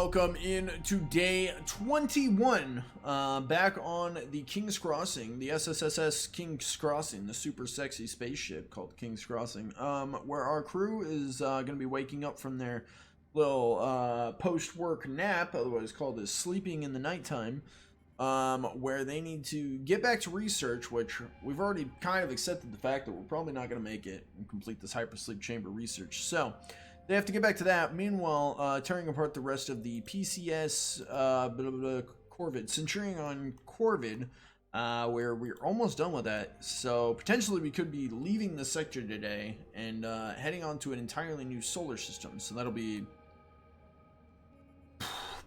welcome in to day 21, back on the King's Crossing, the SSSS King's Crossing, the super sexy spaceship called King's Crossing, where our crew is going to be waking up from their little post-work nap, otherwise called as sleeping in the nighttime, where they need to get back to research, which we've already kind of accepted the fact that we're probably not going to make it and complete this hypersleep chamber research, so they have to get back to that. Meanwhile, tearing apart the rest of the PCS Corvid, Centurion on Corvid, where we're almost done with that. So potentially we could be leaving the sector today and heading on to an entirely new solar system. So that'll be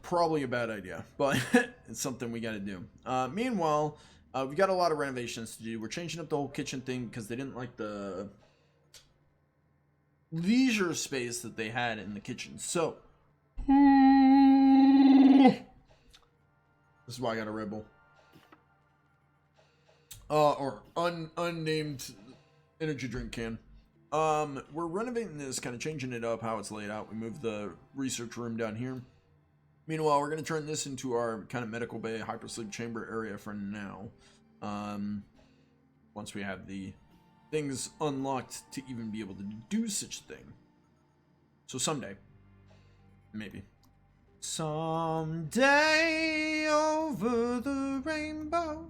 probably a bad idea, but it's something we got to do. Meanwhile, we got a lot of renovations to do. We're changing up the whole kitchen thing because they didn't like the leisure space that they had in the kitchen. So this is why I got a Red Bull. Or unnamed energy drink can. We're renovating this, kind of changing it up, how it's laid out. We moved the research room down here. Meanwhile, we're going to turn this into our kind of medical bay hypersleep chamber area for now. Once we have the things unlocked to even be able to do such a thing. So someday, maybe. Someday over the rainbow.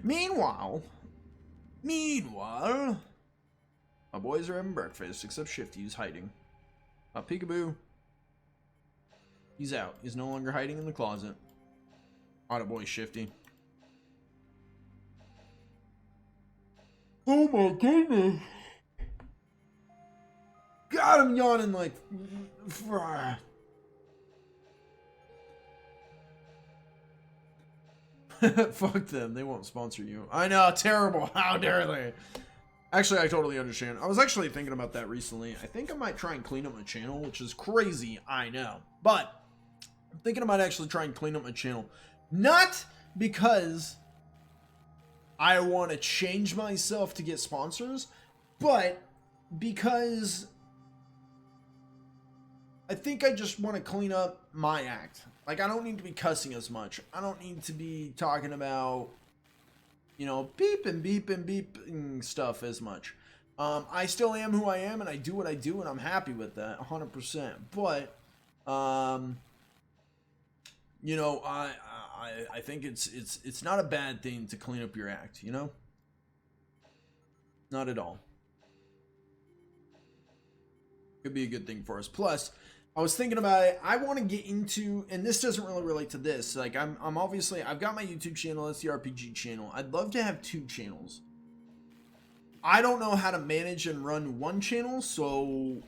Meanwhile, my boys are having breakfast, except Shifty's hiding. Peekaboo, he's out. He's no longer hiding in the closet. Attaboy, Shifty. Oh my goodness. God, I'm yawning like... Fuck them. They won't sponsor you. I know. Terrible. How dare they? Actually, I totally understand. I was actually thinking about that recently. I think I might try and clean up my channel, which is crazy. I know. But I'm thinking about actually trying to clean up my channel. Not because I want to change myself to get sponsors, but because I think I just want to clean up my act. Like, I don't need to be cussing as much. I don't need to be talking about, you know, beeping stuff as much. I still am who I am, and I do what I do, and I'm happy with that 100%. But, you know, I think it's not a bad thing to clean up your act, you know? Not at all. Could be a good thing for us. Plus, I was thinking about it. I want to get into, and this doesn't really relate to this. Like, I'm obviously, I've got my YouTube channel. That's the RPG channel. I'd love to have 2 channels. I don't know how to manage and run one channel, so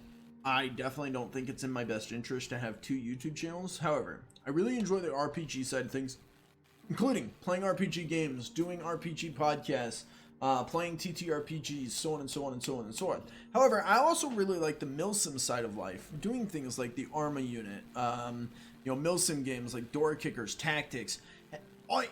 I definitely don't think it's in my best interest to have 2 YouTube channels. However, I really enjoy the RPG side of things, including playing RPG games, doing RPG podcasts, playing TTRPGs, so on and so on and so on and so on. However, I also really like the milsim side of life, doing things like the Arma unit, you know, milsim games like door kickers, tactics.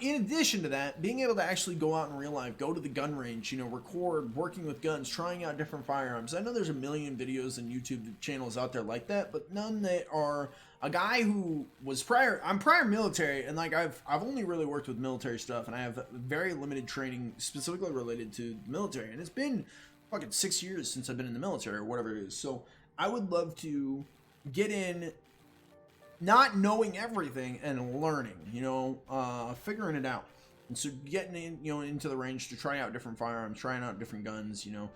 In addition to that, being able to actually go out in real life, go to the gun range, you know, record, working with guns, trying out different firearms. I know there's a million videos and YouTube channels out there like that, but none that are a guy who was I'm prior military, and like I've only really worked with military stuff, and I have very limited training specifically related to the military, and it's been fucking 6 years since I've been in the military or whatever it is. So I would love to get in, not knowing everything and learning, you know, figuring it out. And so getting in, you know, into the range to try out different firearms, trying out different guns, you know,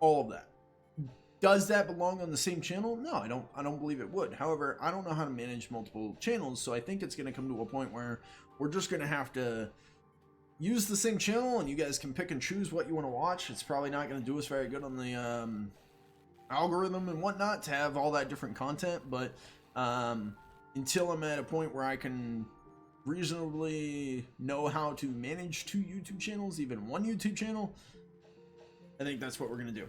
all of that. Does that belong on the same channel? No, I don't believe it would. However, I don't know how to manage multiple channels, so I think it's going to come to a point where we're just going to have to use the same channel, and you guys can pick and choose what you want to watch. It's probably not going to do us very good on the algorithm and whatnot to have all that different content, but until I'm at a point where I can reasonably know how to manage 2 YouTube channels, even 1 YouTube channel, I think that's what we're going to do.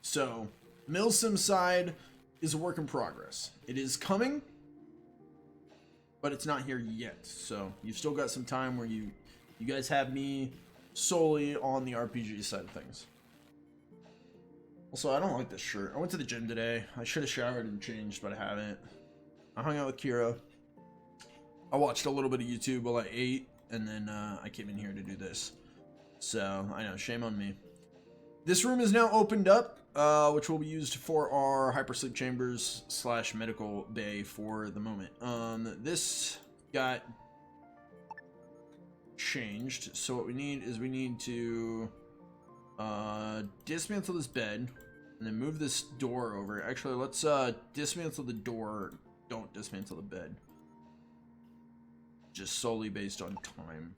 So, milsim side is a work in progress. It is coming, but it's not here yet. So, you've still got some time where you guys have me solely on the RPG side of things. Also, I don't like this shirt. I went to the gym today. I should have showered and changed, but I haven't. I hung out with Kira. I watched a little bit of YouTube while I ate, and then I came in here to do this. So, I know, shame on me. This room is now opened up, which will be used for our hypersleep chambers / medical bay for the moment. This got changed, so what we need is we need to dismantle this bed and then move this door over. Actually, let's dismantle the door. Don't dismantle the bed. Just solely based on time.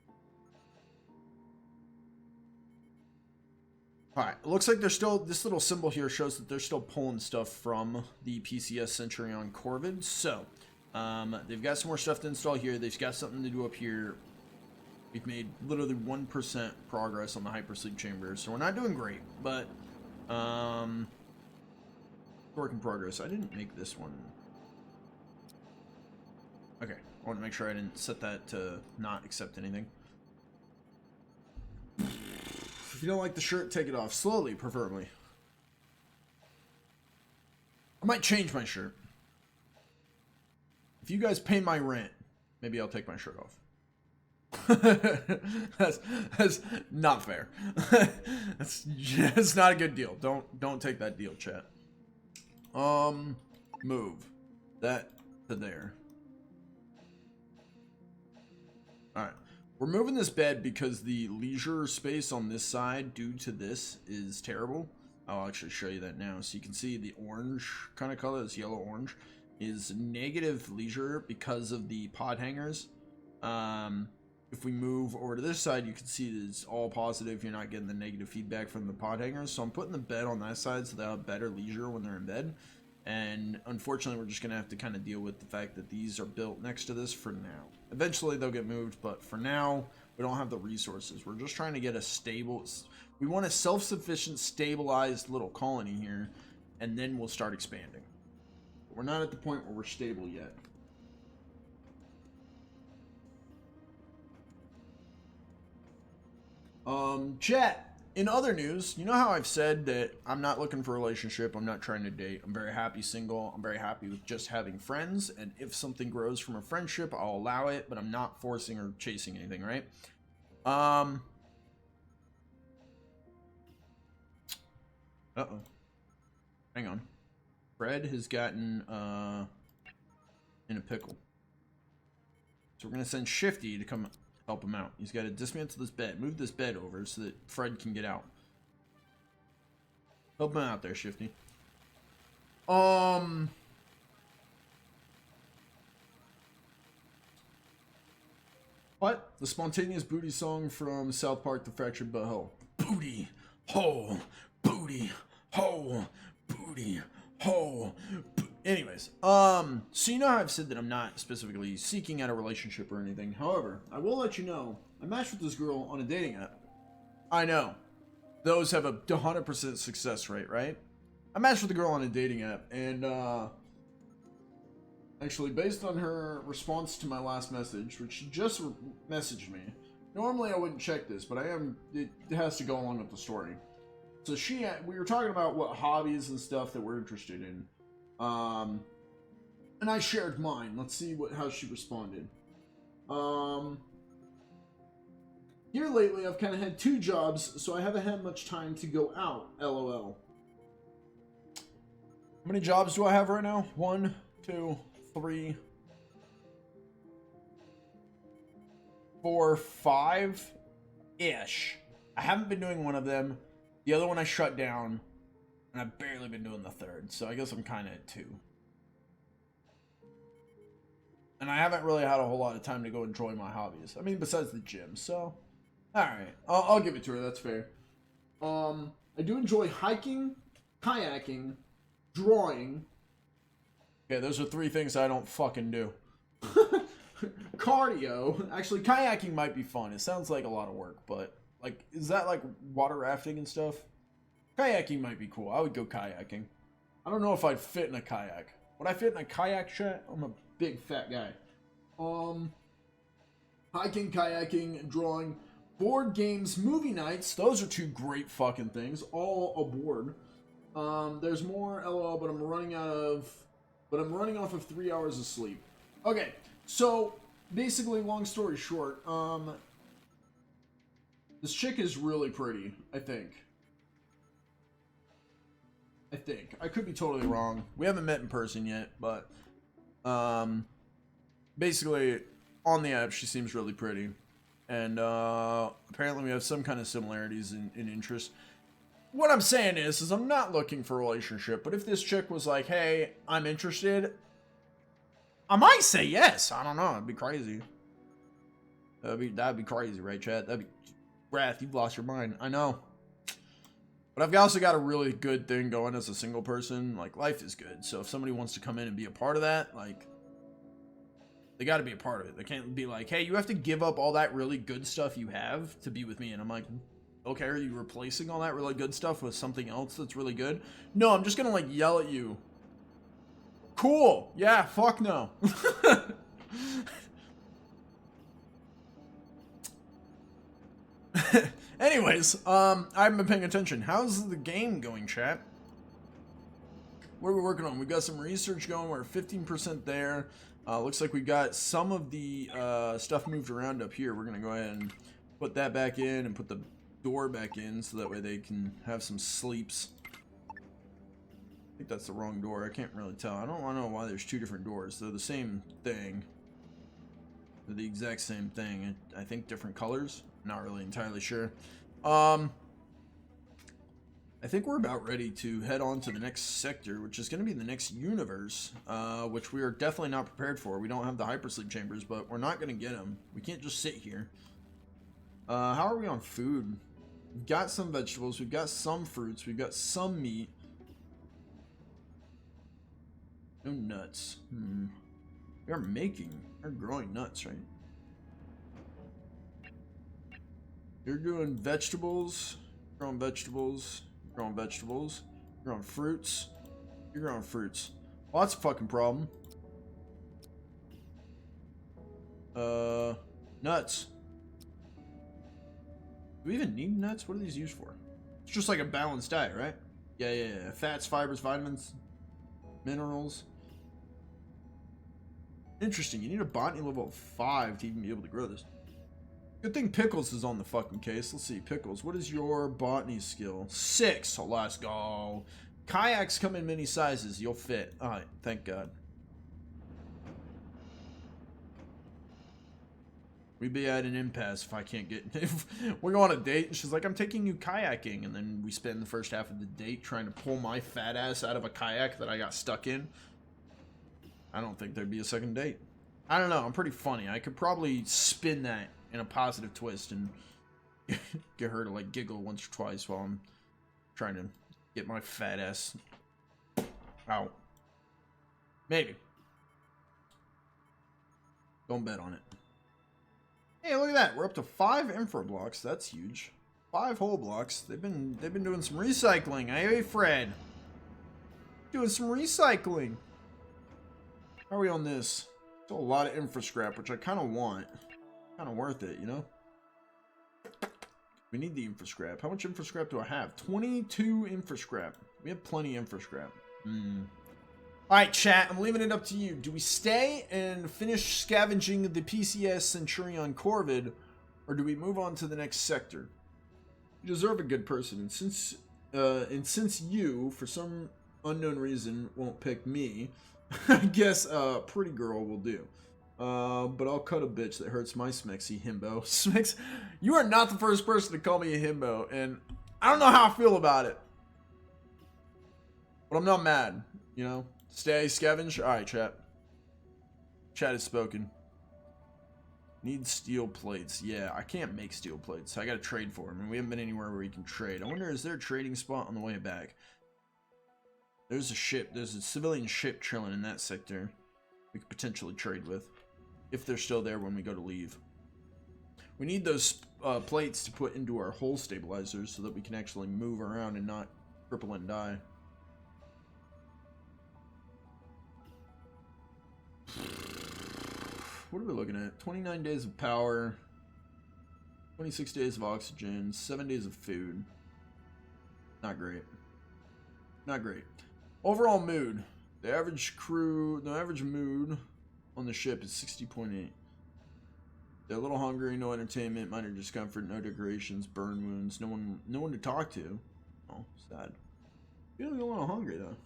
Alright, it looks like they're still, this little symbol here shows that they're still pulling stuff from the PCS Centurion Corvid. So, they've got some more stuff to install here. They've got something to do up here. We've made literally 1% progress on the hypersleep chamber, so we're not doing great, but work in progress. I didn't make this one. Okay, I want to make sure I didn't set that to not accept anything. If you don't like the shirt, take it off slowly, preferably. I might change my shirt. If you guys pay my rent, maybe I'll take my shirt off. that's not fair. That's not a good deal. Don't take that deal, chat. Move that to there. All right, we're moving this bed because the leisure space on this side due to this is terrible. I'll actually show you that now, so you can see the orange kind of color, this yellow orange, is negative leisure because of the pod hangers. If we move over to this side, you can see that it's all positive. You're not getting the negative feedback from the pod hangers. So I'm putting the bed on that side so they'll have better leisure when they're in bed. And unfortunately, we're just going to have to kind of deal with the fact that these are built next to this for now. Eventually, they'll get moved, but for now, we don't have the resources. We're just trying to get a stable... We want a self-sufficient, stabilized little colony here, and then we'll start expanding. But we're not at the point where we're stable yet. Chat, in other news, you know how I've said that I'm not looking for a relationship, I'm not trying to date, I'm very happy single, I'm very happy with just having friends, and if something grows from a friendship, I'll allow it, but I'm not forcing or chasing anything, right? Uh-oh. Hang on. Fred has gotten, in a pickle. So we're gonna send Shifty to come help him out. He's got to dismantle this bed. Move this bed over so that Fred can get out. Help him out there, Shifty. What? The spontaneous booty song from South Park, The Fractured But Whole. Booty, hole, booty, hole, booty, hole. Anyways, so you know how I've said that I'm not specifically seeking out a relationship or anything. However, I will let you know, I matched with this girl on a dating app. I know. Those have a 100% success rate, right? I matched with a girl on a dating app, and, actually, based on her response to my last message, which she just messaged me. Normally I wouldn't check this, but it has to go along with the story. So we were talking about what hobbies and stuff that we're interested in. And I shared mine. Let's see how she responded. Here lately, I've kind of had 2 jobs, so I haven't had much time to go out. LOL. How many jobs do I have right now? 1, 2, 3, 4, 5-ish. I haven't been doing one of them. The other one I shut down. And I've barely been doing the third, so I guess I'm kind of at 2. And I haven't really had a whole lot of time to go enjoy my hobbies. I mean, besides the gym, so... Alright, I'll give it to her, that's fair. I do enjoy hiking, kayaking, drawing. Okay, those are 3 things I don't fucking do. Cardio. Actually, kayaking might be fun. It sounds like a lot of work, but... Like, is that like water rafting and stuff? Kayaking might be cool. I would go kayaking. I don't know if I'd fit in a kayak. Would I fit in a kayak, chat? I'm a big fat guy. Hiking, kayaking, drawing, board games, movie nights. Those are 2 great fucking things. All aboard. There's more, lol, but I'm running off of 3 hours of sleep. Okay, so basically, long story short, this chick is really pretty, I think. I could be totally wrong. We haven't met in person yet, but basically on the app she seems really pretty. And apparently we have some kind of similarities in interest. What I'm saying is I'm not looking for a relationship, but if this chick was like, hey, I'm interested, I might say yes. I don't know. It'd be crazy. That'd be crazy, right, chat? That'd be Rath, you've lost your mind. I know. But I've also got a really good thing going as a single person. Like, life is good. So if somebody wants to come in and be a part of that, like, they got to be a part of it. They can't be like, hey, you have to give up all that really good stuff you have to be with me. And I'm like, okay, are you replacing all that really good stuff with something else that's really good? No, I'm just going to, like, yell at you. Cool. Yeah, fuck no. Anyways, I haven't been paying attention. How's the game going, chat? What are we working on? We got some research going. We're 15% there. Looks like we got some of the stuff moved around up here. We're going to go ahead and put that back in and put the door back in so that way they can have some sleeps. I think that's the wrong door. I can't really tell. I don't know why there's two different doors. They're the same thing. They're the exact same thing. I think different colors. Not really entirely sure. I think we're about ready to head on to the next sector, which is going to be the next universe, which we are definitely not prepared for. We don't have the hypersleep chambers, but we're not going to get them. We can't just sit here. How are we on food? We've got some vegetables. We've got some fruits. We've got some meat. No nuts. We are growing nuts, right? You're doing vegetables. Growing vegetables. Growing vegetables. Growing fruits. You're growing fruits. Well, that's a fucking problem. Nuts. Do we even need nuts? What are these used for? It's just like a balanced diet, right? Yeah. Fats, fibers, vitamins, minerals. Interesting. You need a botany level of 5 to even be able to grow this. Good thing Pickles is on the fucking case. Let's see. Pickles, what is your botany skill? 6. So let's go. Kayaks come in many sizes. You'll fit. Alright, thank God. We'd be at an impasse if I can't get... If we go on a date and she's like, I'm taking you kayaking. And then we spend the first half of the date trying to pull my fat ass out of a kayak that I got stuck in. I don't think there'd be a second date. I don't know. I'm pretty funny. I could probably spin that in a positive twist and get her to like giggle once or twice while I'm trying to get my fat ass out. Maybe. Don't bet on it. Hey, look at that. We're up to 5 infra blocks. That's huge. 5 whole blocks. They've been doing some recycling. Hey, Fred. Doing some recycling. How are we on this? Still a lot of infra scrap, which I kind of want. Kind of worth it, you know? We need the infra scrap. How much infra scrap do I have? 22 infra scrap. We have plenty of infra scrap. Alright, chat. I'm leaving it up to you. Do we stay and finish scavenging the PCS Centurion Corvid, or do we move on to the next sector? You deserve a good person, and since you, for some unknown reason, won't pick me, I guess a pretty girl will do. But I'll cut a bitch that hurts my smexy himbo. Smex, you are not the first person to call me a himbo, and I don't know how I feel about it. But I'm not mad, you know? Stay, scavenge. Alright, chat. Chat has spoken. Need steel plates. Yeah, I can't make steel plates. I gotta trade for them, and we haven't been anywhere where we can trade. I wonder, is there a trading spot on the way back? There's a ship. There's a civilian ship chilling in that sector we could potentially trade with, if they're still there when we go to leave. We need those plates to put into our hull stabilizers so that we can actually move around and not cripple and die. What are we looking at? 29 days of power, 26 days of oxygen, 7 days of food. Not great. Not great. Overall mood. The average mood on the ship is 60.8. They're a little hungry, no entertainment, minor discomfort, no decorations, burn wounds, no one to talk to. Oh, sad. Feeling a little hungry though.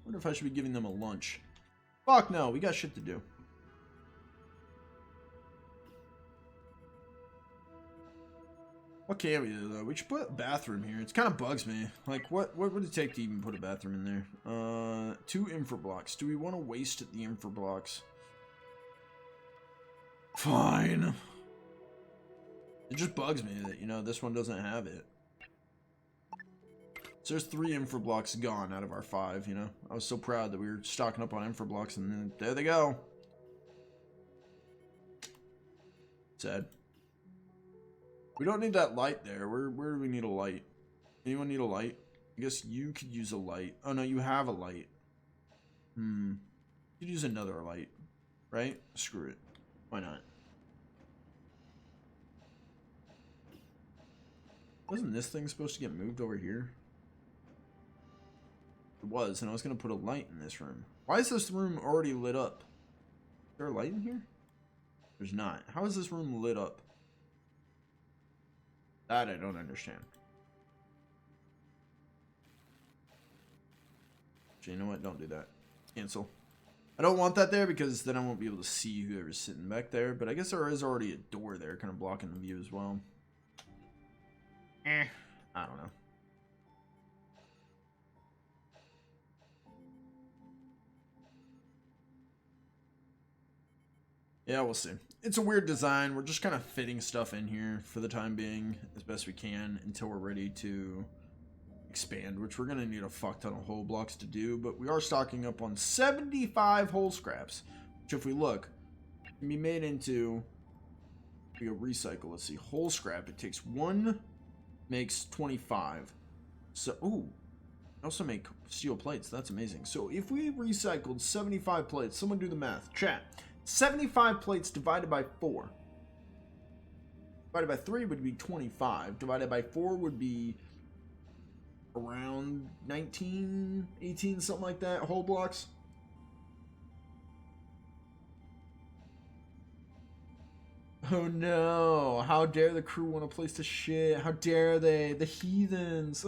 Wonder if I should be giving them a lunch. Fuck no, we got shit to do. What can we do though? We should put a bathroom here. It kind of bugs me. Like, what would it take to even put a bathroom in there? 2 infra blocks. Do we want to waste the infra blocks? Fine. It just bugs me that, you know, this one doesn't have it. So there's 3 infra blocks gone out of our 5, you know? I was so proud that we were stocking up on infra blocks, and then there they go. Sad. We don't need that light there. Where do we need a light? Anyone need a light? I guess you could use a light. Oh no, you have a light. You could use another light. Right? Screw it. Why not? Wasn't this thing supposed to get moved over here? It was, and I was going to put a light in this room. Why is this room already lit up? Is there a light in here? There's not. How is this room lit up? That I don't understand. Actually, you know what? Don't do that. Cancel. I don't want that there because then I won't be able to see whoever's sitting back there. But I guess there is already a door there kind of blocking the view as well. I don't know. Yeah, we'll see. It's a weird design. We're just kind of fitting stuff in here for the time being as best we can until we're ready to expand, which we're going to need a fuck ton of hull blocks to do, but we are stocking up on 75 hull scraps, which if we look, can be made into a recycle. Let's see, hull scrap, it takes 1, makes 25. So, ooh, also make steel plates. That's amazing. So if we recycled 75 plates, someone do the math. Chat. 75 plates divided by 4. Divided by 3 would be 25. Divided by 4 would be around 19, 18, something like that. Whole blocks. Oh no. How dare the crew want a place to shit? How dare they? The heathens.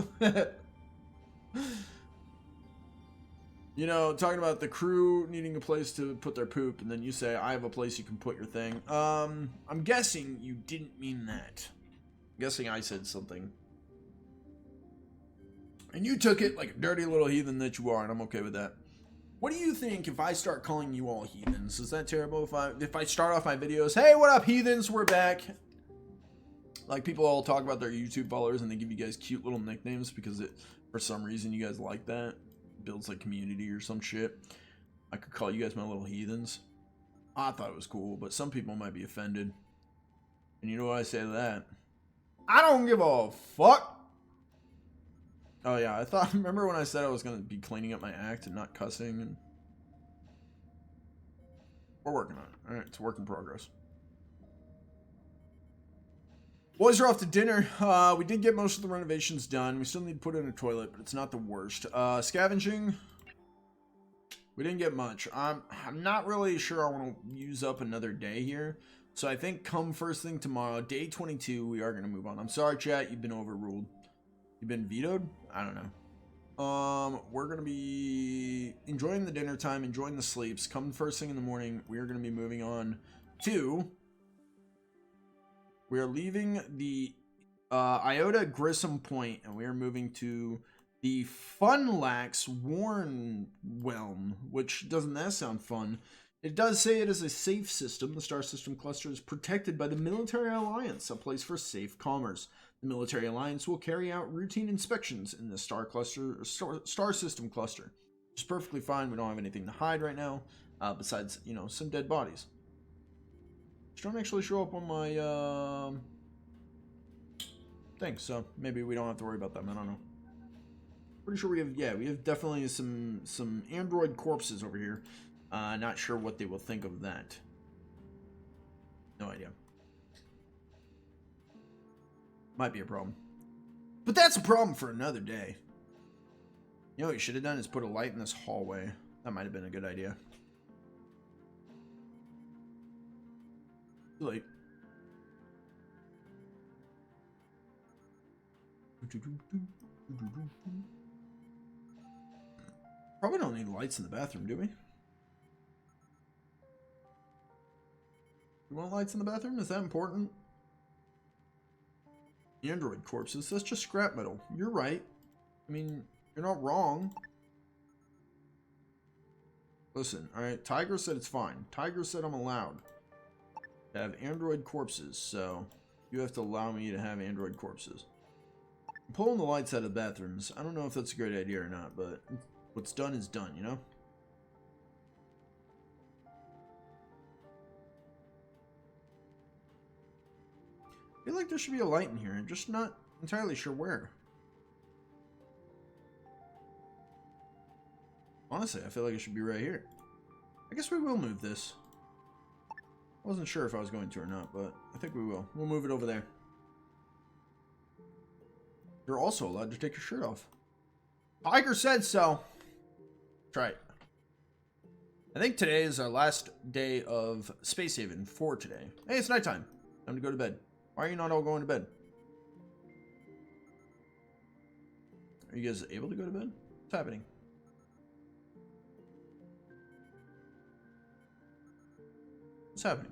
You know, talking about the crew needing a place to put their poop, and then you say, I have a place you can put your thing. I'm guessing you didn't mean that. I'm guessing I said something. And you took it like a dirty little heathen that you are, and I'm okay with that. What do you think if I start calling you all heathens? Is that terrible if I start off my videos, hey, what up, heathens? We're back. Like, people all talk about their YouTube followers, and they give you guys cute little nicknames because for some reason you guys like that. Builds like community or some shit. I could call you guys my little heathens. I thought it was cool, but some people might be offended. And you know what I say to that? I don't give a fuck. Oh yeah, remember when I said I was gonna be cleaning up my act and not cussing? And we're working on it. Alright, it's a work in progress. Boys are off to dinner. We did get most of the renovations done. We still need to put in a toilet, but it's not the worst. Scavenging. We didn't get much. I'm not really sure I want to use up another day here. So I think come first thing tomorrow, day 22, we are going to move on. I'm sorry, chat. You've been overruled. You've been vetoed? I don't know. We're going to be enjoying the dinner time, enjoying the sleeps. Come first thing in the morning, we are going to be moving on to... We are leaving the Iota Grissom Point, and we are moving to the Funlax Warren Realm, which doesn't that sound fun? It does say it is a safe system. The star system cluster is protected by the Military Alliance, a place for safe commerce. The Military Alliance will carry out routine inspections in the star system cluster. Which is perfectly fine. We don't have anything to hide right now, besides, you know, some dead bodies. Which don't actually show up on my thing, so maybe we don't have to worry about them. I don't know. Pretty sure we have definitely some android corpses over here. Not sure what they will think of that. No idea. Might be a problem. But that's a problem for another day. You know what you should have done is put a light in this hallway. That might have been a good idea. Too late. Probably don't need lights in the bathroom, do we? You want lights in the bathroom? Is that important? Android corpses, that's just scrap metal. You're right. I mean, you're not wrong. Listen, alright, Tiger said it's fine. Tiger said I'm allowed to have android corpses, so you have to allow me to have android corpses. I'm pulling the lights out of the bathrooms. I don't know if that's a great idea or not, but what's done is done, you know? I feel like there should be a light in here. I'm just not entirely sure where. Honestly, I feel like it should be right here. I guess we will move this. I wasn't sure if I was going to or not, but I think we will. We'll move it over there. You're also allowed to take your shirt off. Tiger said so. Try it. I think today is our last day of Space Haven for today. Hey, it's nighttime. Time to go to bed. Why are you not all going to bed? Are you guys able to go to bed? What's happening? What's happening?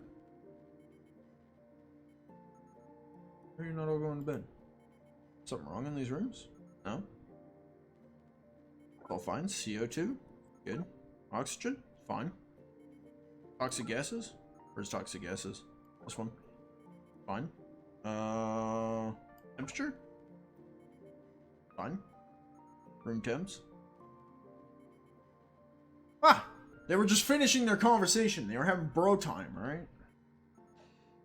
Why are you not all going to bed? Something wrong in these rooms? No? All fine. CO2? Good. Oxygen? Fine. Toxic gases? Where's toxic gases? This one? Fine. Temperature? Fine. Room temps? Ah! They were just finishing their conversation. They were having bro time, alright?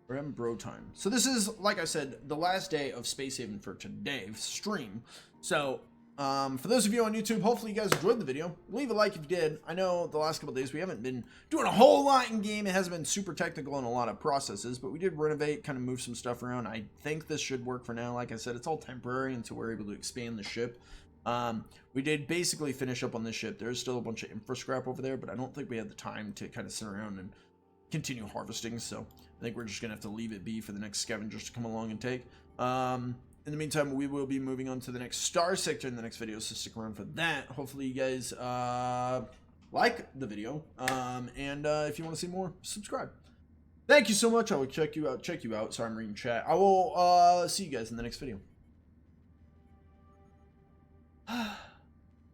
We're having bro time. So this is, like I said, the last day of Space Haven for today's stream. So, for those of you on YouTube, hopefully you guys enjoyed the video. Leave a like if you did. I know the last couple days we haven't been doing a whole lot in game. It hasn't been super technical in a lot of processes, but we did renovate, kind of move some stuff around. I think this should work for now. Like I said, it's all temporary until we're able to expand the ship. We did basically finish up on this ship. There's still a bunch of infra scrap over there, but I don't think we had the time to kind of sit around and continue harvesting, so I think we're just gonna have to leave it be for the next scavengers to come along and take. In the meantime, we will be moving on to the next star sector in the next video, so stick around for that. Hopefully you guys like the video, and if you want to see more, subscribe. Thank you so much. I will check you out. Sorry, I'm reading chat. I will see you guys in the next video.